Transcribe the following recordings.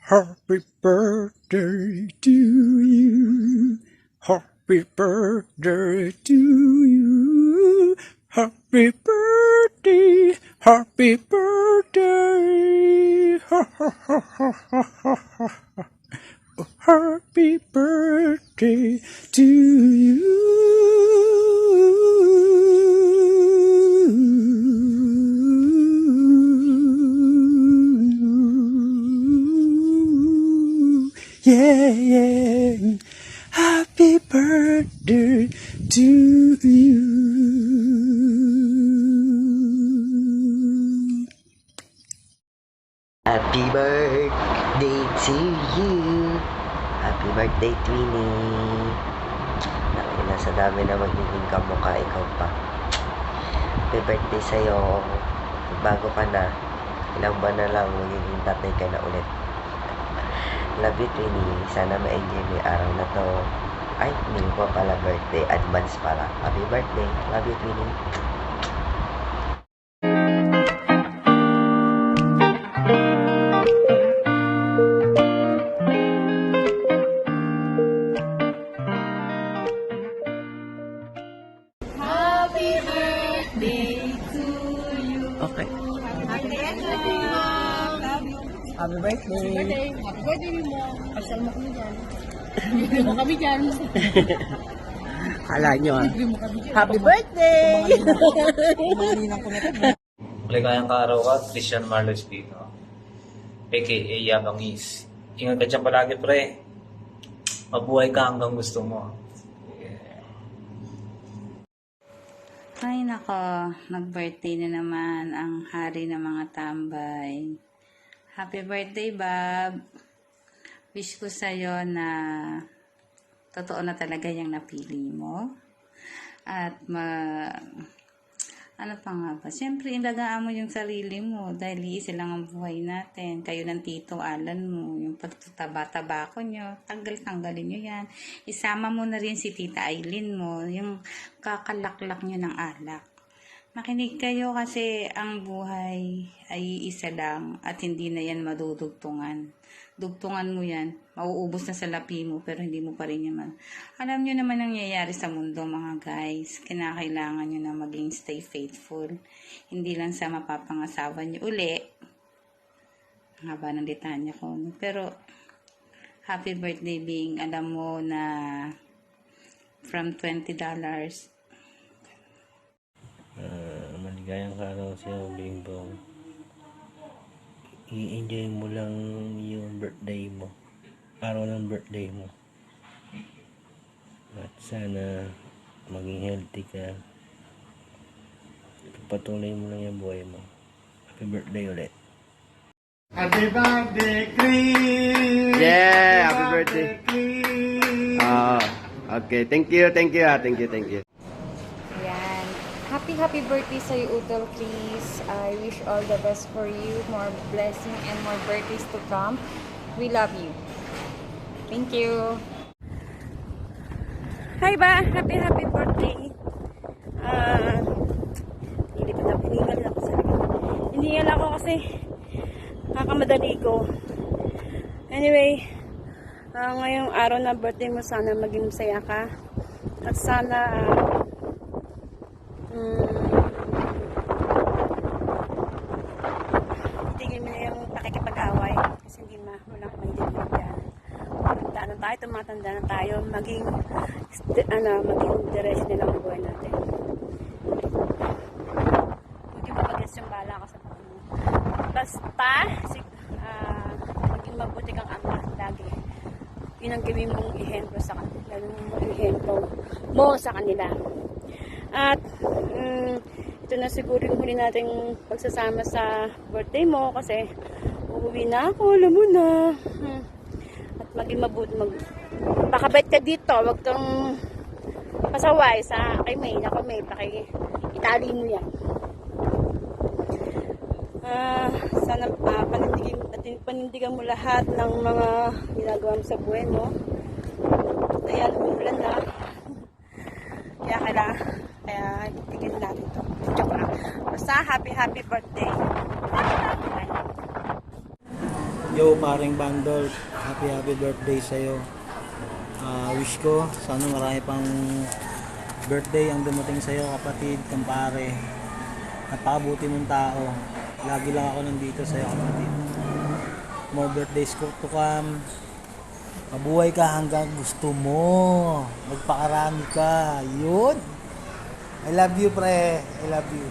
Happy birthday to you. Happy birthday to you. Happy birthday. Happy birthday. Ha ha ha ha ha ha ha. Happy birthday to you. Yeah, yeah. Happy birthday to you. Happy birthday to you. Happy birthday, Twinnie. Nasa dami na magiging kamukha, ikaw pa. Happy birthday sa'yo. Bago ka na, ilang buwan na lang, magiging tatay ka na ulit. Love you, Twinnie. Sana ma-enjoy mo yung araw na to. Ay, hindi ko pala birthday. Advance pala. Happy birthday. Love you, Twinnie. Okay. Happy birthday! Happy birthday mo! Kasal mo kami dyan. Libre mo kami dyan. Kala nyo Libre mo kami dyan. Happy birthday! Maligayang kaaraw ka, Christian Marlo Espino. A.K.A. Yabangis. Ingat ka dyan palagi, pre. Mabuhay ka hanggang gusto mo. Ay nako, nag-birthday na naman ang hari ng mga tambay. Happy birthday, Bob. Wish ko sa'yo na totoo na talaga yung napili mo. At ano pa nga ba? Siyempre, ilagaan mo yung sarili mo dahil iisa lang ang buhay natin. Kayo ng Tito Alan mo, yung pagtataba-taba ko nyo, tanggalin nyo yan. Isama mo na rin si Tita Aileen mo, yung kakalaklak nyo ng alak. Makinig kayo kasi ang buhay ay isa lang at hindi na yan madudugtungan. Dugtungan mo yan, mauubos na sa lapi mo pero hindi mo pa rin naman. Alam nyo naman ang nangyayari sa mundo mga guys. Kinakailangan nyo na maging stay faithful. Hindi lang sa mapapangasawa nyo uli. Ang haba ng litanya ko. Pero happy birthday Bing. Alam mo na from $20. Maligayang araw sa'yo, Bing Bong. I-enjoy mo lang yung birthday mo. Araw ng birthday mo. At sana maging healthy ka. Patuloy mo lang yung buhay mo. Happy birthday ulit. Happy birthday, Chris! Yeah, happy birthday. Chris! Okay, thank you. Thank you. Ayan. Happy birthday sa'yo, Udol, please. I wish all the best for you. More blessing and more birthdays to come. We love you. Thank you. Hi ba? Happy birthday. Hiningal ako sa hiningal ako kasi kakamadali ko. Anyway, ngayong araw na birthday mo, sana maging masaya ka. At sana tigil mo na yung pakikipag-away kasi hindi walang maintindihan dyan. Tumatanda na tayo, maging diretso nila ang buhay natin. Hindi mo pag-guess yung bala ka sa pangano. Basta, maging mabuti kang ama lagi. Yun ang gawin mong ihemplo sa kanila. Ihemplo mo sa kanila. At, ito na siguro yung huli nating pagsasama sa birthday mo kasi uuwi na ako, alam mo na. At maging mabuti, pakabait ka dito, wag kang pasaway sa kay May, nako May, itali mo yan. Sana panindigan mo lahat ng mga ginagawa mo sa buhay mo. Ayan, umulan na. Kaya tigil natin ito. Joke lang. Basta happy birthday. Bye. Yo, paring Bandol, happy birthday sa'yo. Wish ko, sana marami pang birthday ang dumating sa'yo, kapatid, kumpare. Napakabuti mong tao. Lagi lang ako nandito sa'yo, kapatid. More birthdays ko to come. Mabuhay ka hanggang gusto mo. Magpakarami ka. Yun. I love you, pre. I love you.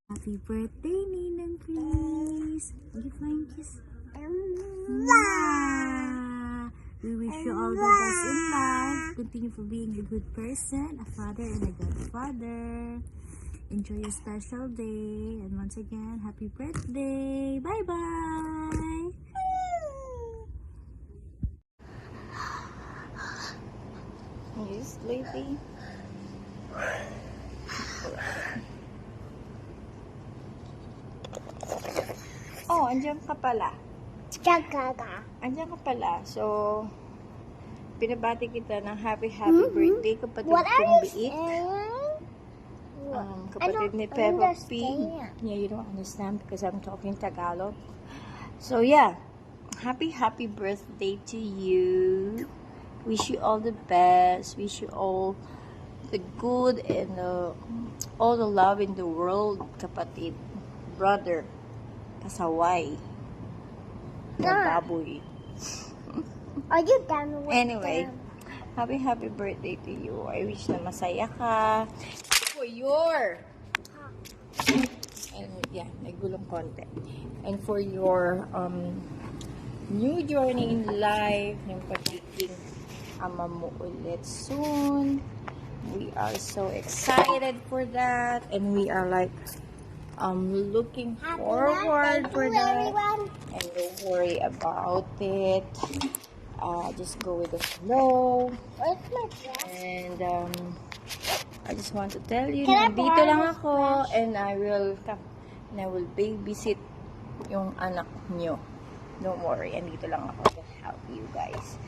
Happy birthday, Ninang Chris. Give my kiss. We wish you all the best in life. Continue for being a good person, a father, and a godfather. Enjoy your special day. And once again, happy birthday. Bye-bye. Are you sleepy? Oh, andyan ka pala. Andyan ka pala. So, pinabati kita ng happy birthday kapatid kong biik. Kapatid ni Peppa Pig. Yeah, you don't understand because I'm talking Tagalog. So, yeah. Happy birthday to you. Wish you all the best. Wish you all the good and all the love in the world, kapatid. Brother. Kasaway. Na baboy. Are you done with Anyway, happy birthday to you. I wish na masaya ka. For your... And yeah, nagulong konti. And for your new journey in life, yung pagiging ama mo ulit soon. We are so excited for that. And we are like looking forward for that. And don't worry about it. Just go with the flow. And I just want to tell you, nandito lang ako and I will babysit yung anak nyo. Don't worry, andito lang ako to help you guys.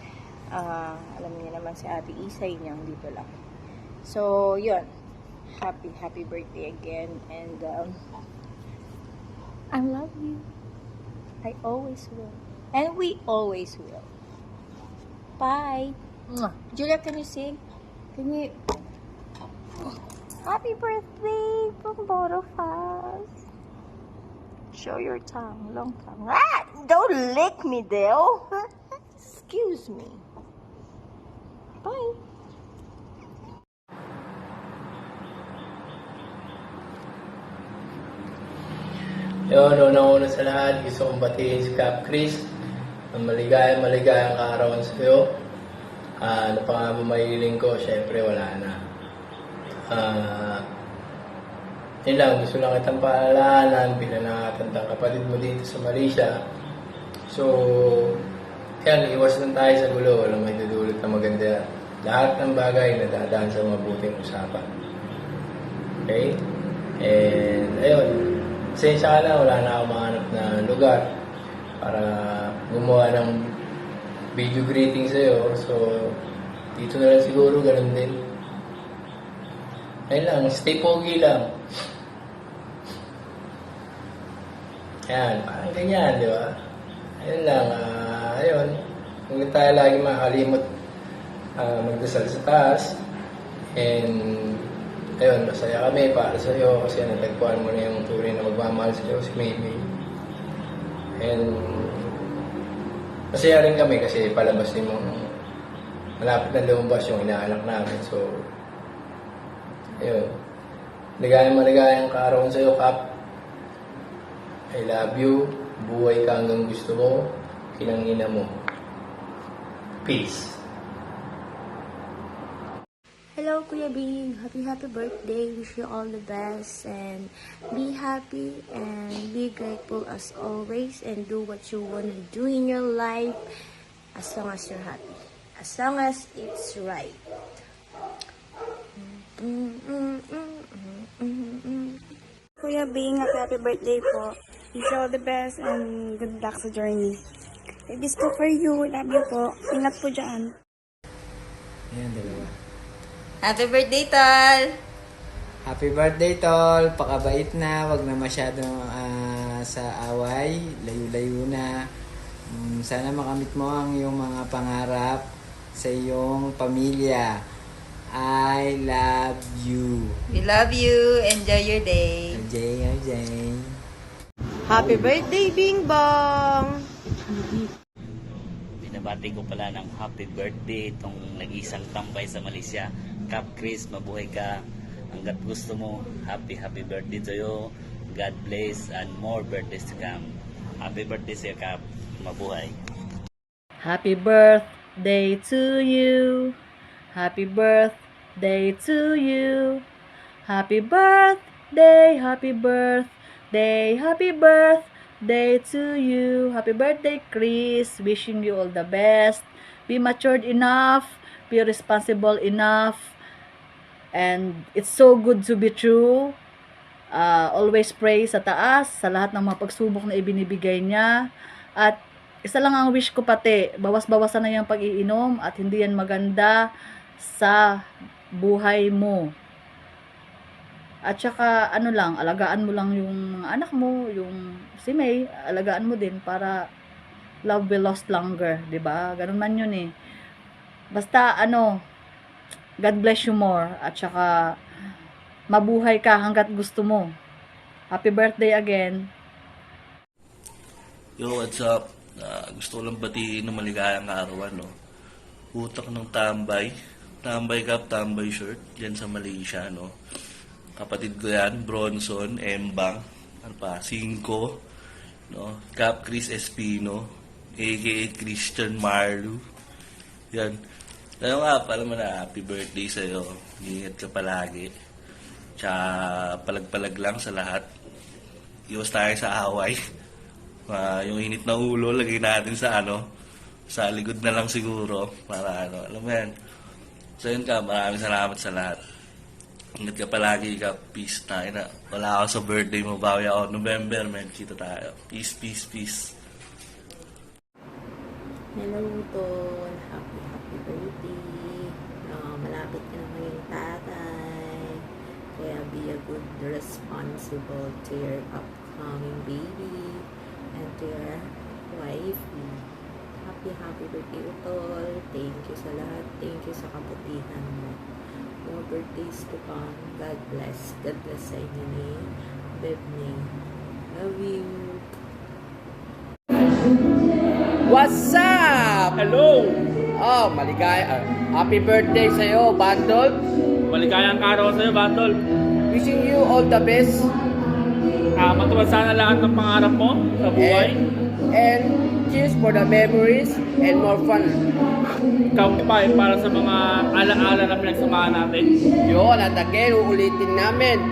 Alam niyo naman si Ate Isay niya, dito lang. So, yun. Happy birthday again. And I love you. I always will. And we always will. Bye. Mwah. Julia, can you sing? Can you... Happy birthday from both of us. Show your tongue. Long tongue. Ah! Don't lick me, Dale. Excuse me. Bye. Yun, una sa lahat, gusto kong batiin si Cap Chris. Ang maligayang kaarawan sa'yo. Ano pa nga ba mahiling ko? Siyempre, wala na. Yun lang, gusto lang kitang paalalahanan bilang nakatandang kapatid mo dito sa Malaysia. So, yan, iwas lang tayo sa gulo. Walang may dudulot na maganda. Lahat ng bagay na dadaan sa mabuting usapan. Okay? And, ayun. Pasensya ka na, wala na akong mahanap na lugar para gumawa ng video greeting sa'yo. So, dito na lang siguro, ganun din. Ayun lang, stay pogi lang. Yan, parang ganyan, di ba? Ayun lang, ayun. Huwag tayo lagi makakalimot magdasal sa taas. And, ayun, masaya kami para sa iyo kasi natagpuan mo na yung tunay na magmamahal sa iyo, si Maymay. And masaya rin kami kasi palabas din mong malapit na lumabas yung inaanak namin. So, ayun. Maligayang kaarawan sa iyo, Kap. I love you. Buhay ka hanggang gusto mo. Kinangina mo. Peace. Hello, Kuya Bing. Happy birthday. Wish you all the best and be happy and be grateful as always and do what you want to do in your life as long as you're happy. As long as it's right. Kuya Bing, happy birthday po. Wish you all the best and good luck sa journey. This po for you. Love you po. Ingat po dyan. Ayan, dalawa. Happy birthday, Tol! Happy birthday, Tol! Pakabait na, wag na masyadong sa away, layo-layo na. sana makamit mo ang iyong mga pangarap sa iyong pamilya. I love you. We love you. Enjoy your day. Jay. Happy birthday, Bing Bong! Binabati ko pala ng happy birthday itong nag-isang tambay sa Malaysia. Cap Chris, mabuhay ka hanggat gusto mo. Happy birthday to you. God bless and more birthdays to come. Happy birthday sa'yo, Cap. Mabuhay. Happy birthday to you. Happy birthday to you. Happy birthday, happy birthday, happy birthday to you. Happy birthday, Chris. Wishing you all the best. Be matured enough, be responsible enough, and it's so good to be true. Always pray sa taas sa lahat ng mga pagsubok na ibinibigay niya. At isa lang ang wish ko pati, bawas-bawasan na yung pag-iinom at hindi yan maganda sa buhay mo. At saka alagaan mo lang yung mga anak mo, yung si May, alagaan mo din para love will last longer, 'di ba? Ganun man 'yun eh. Basta God bless you more at saka mabuhay ka hangga't gusto mo. Happy birthday again. Yo, what's up? Gusto ko lang batiin ng maligayang araw, Utak ng tambay. Tambay cap, tambay shirt. Yan sa Malaysia, Kapatid ko yan, Bronson, Embang, Cinco, Cap Chris Espino, aka Christian Marlu. Yan. Kaya nga, pala mo na, happy birthday sa'yo. Ingat ka palagi. Tsaka, palag-palag lang sa lahat. Iwas tayo sa away. Yung init na ulo, lagay natin sa sa likod na lang siguro. Para alam mo yan. So yun ka, maraming salamat sa lahat. Ingat ka palagi ka, peace na. Wala ako sa birthday mo, bawi ako. November, man, kita tayo. Peace, peace, peace. Hello, Tol. Happy birthday. Malapit ka na maging tatay. Kaya be a good responsible to your upcoming baby and to your wife. Happy birthday, Tol. Thank you sa lahat. Thank you sa kabutihan mo. More birthdays to come. God bless. God bless sa inyo ni Bebney. Love you. What's up? Hello! Happy birthday sa'yo, Bandol. Maligayang araw sa'yo, Bandol. Wishing you all the best. Matuwad sana lahat ng pangarap mo sa buhay. And cheers for the memories and more fun. Ikaw pa para sa mga alaala na pinagsamahan natin. Yun, at again, uulitin namin.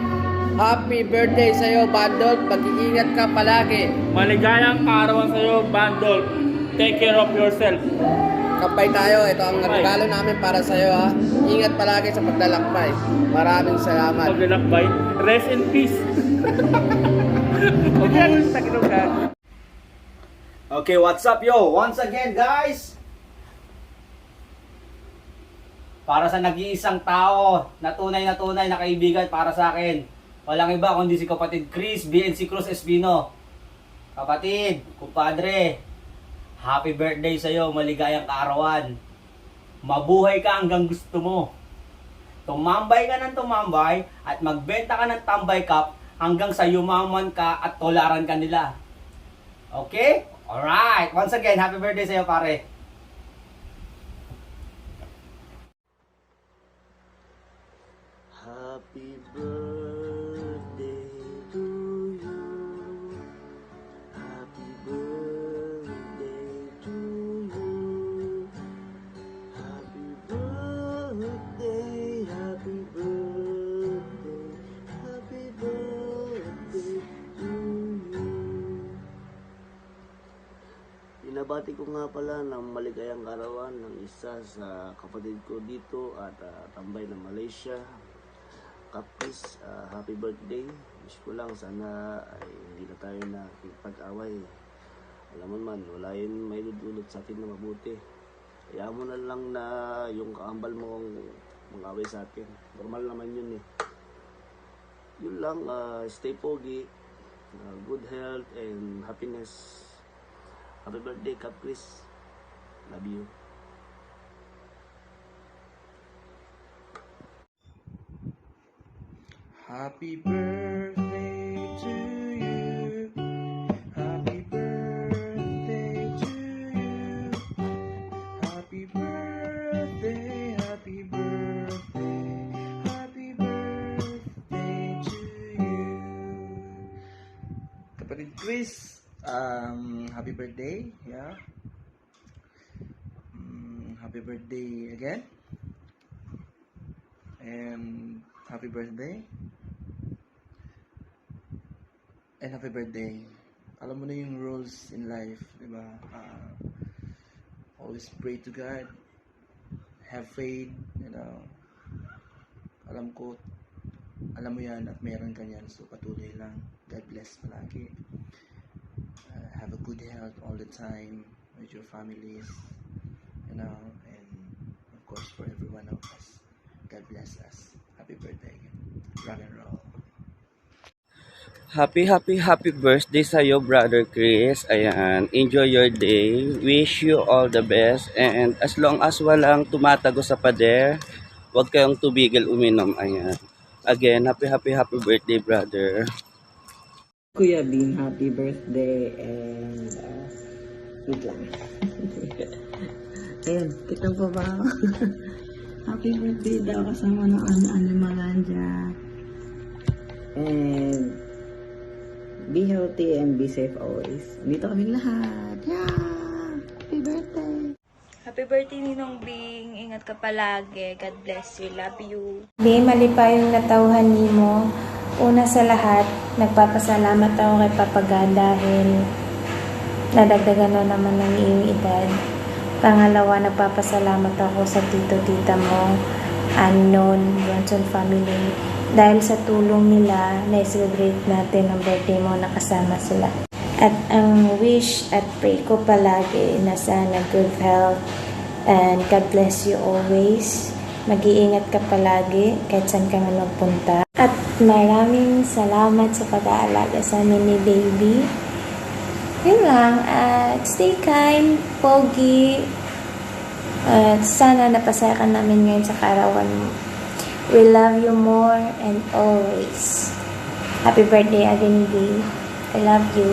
Happy birthday sa'yo, Bandol. Pag-iingat ka palagi. Maligayang araw sa'yo, Bandol. Take care of yourself. Kampay tayo. Ito ang regalo namin para sa'yo, ha. Ingat palagi sa paglalakbay. Maraming salamat. Paglalakbay. Rest in peace. Okay, what's up, yo? Once again, guys. Para sa nag-iisang tao na tunay na kaibigan para sa akin. Walang iba kundi si kapatid Chris BNC Cruz Espino. Kapatid, kumpadre, happy birthday sa'yo, maligayang kaarawan. Mabuhay ka hanggang gusto mo. Tumambay ka ng tumambay at magbenta ka ng tambay cup hanggang sa yumaman ka at tolaran ka nila. Okay? Alright. Once again, happy birthday sa'yo, pare. Happy birthday to you. Happy birthday to you. Happy birthday, happy birthday, happy birthday to you. Pinabati ko nga pala ng maligayang karawan ng isa sa kapatid ko dito at tambay ng Malaysia. Kapis, happy birthday. Wish ko lang sana ay hindi na tayo nakipag-away. Alam mo man, wala yun may dudulot sa atin na mabuti. Kaya mo na lang na yung kaambal mo mag-away sa atin. Normal naman yun eh. Yun lang, stay pogi, good health and happiness. Happy birthday, Cap Chris. Love you. Happy birthday to you. Happy birthday to you. Happy birthday, happy birthday, happy birthday to you. Kapatid Chris, happy birthday, yeah. Happy birthday again. And happy birthday. And happy birthday. Alam mo na yung rules in life, di ba? Always pray to God. Have faith, you know. Alam mo yan at meron ka yan. So patuloy lang. God bless palagi. Have a good health all the time with your families, you know, and of course for every one of us. God bless us. Happy birthday again. Rock and roll. Happy birthday sa'yo, Brother Chris. Ayan, enjoy your day. Wish you all the best. And as long as walang tumatago sa pader, huwag kayong tubigil uminom. Ayan. Again, happy birthday, brother. Kuya Bean, happy birthday. And, wait lang. Ayan, kita po ba ako? Happy birthday daw kasama ng Malanja. And, be healthy and be safe always. Dito kaming lahat. Yeah! Happy birthday! Happy birthday, Ninong Bing. Ingat ka palagi. God bless you. Love you. Di, mali pa yung natauhan mo. Una sa lahat, nagpapasalamat ako kay Papa God dahil nadagdagan na naman ng iyong edad. Pangalawa, nagpapasalamat ako sa tito-tita mo, unknown, Bronson family. Dahil sa tulong nila, na-celebrate natin ang birthday mo, nakasama sila. At ang wish at pray ko palagi na sana good health and God bless you always. Mag-iingat ka palagi kahit saan ka man magpunta. At maraming salamat sa pag-aalaga sa amin ni baby. Yun lang. At stay kind, pogi. At sana napasaya ka namin ngayon sa kaarawan mo. We love you more and always. Happy birthday again, baby. I love you.